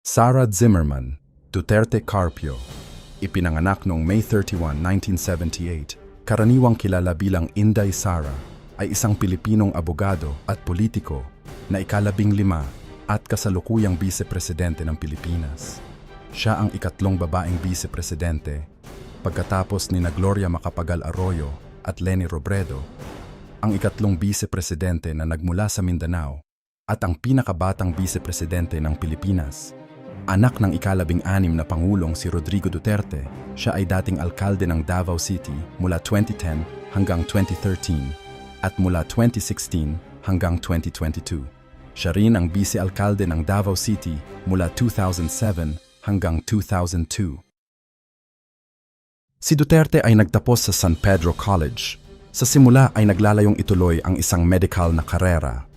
Sara Zimmerman, Duterte Carpio, ipinanganak noong May 31, 1978, karaniwang kilala bilang Inday Sara, ay isang Pilipinong abogado at politiko na ika-15 at kasalukuyang Vice-Presidente ng Pilipinas. Siya ang ikatlong babaeng Vice-Presidente pagkatapos ni Gloria Macapagal Arroyo at Leni Robredo, ang ikatlong Vice-Presidente na nagmula sa Mindanao at ang pinakabatang Vice-Presidente ng Pilipinas. Anak ng ika-16 na Pangulong si Rodrigo Duterte, siya ay dating alkalde ng Davao City mula 2010 hanggang 2013 at mula 2016 hanggang 2022. Siya rin ang vice-alkalde ng Davao City mula 2007 hanggang 2002. Si Duterte ay nagtapos sa San Pedro College. Sa simula ay naglalayong ituloy ang isang medical na karera.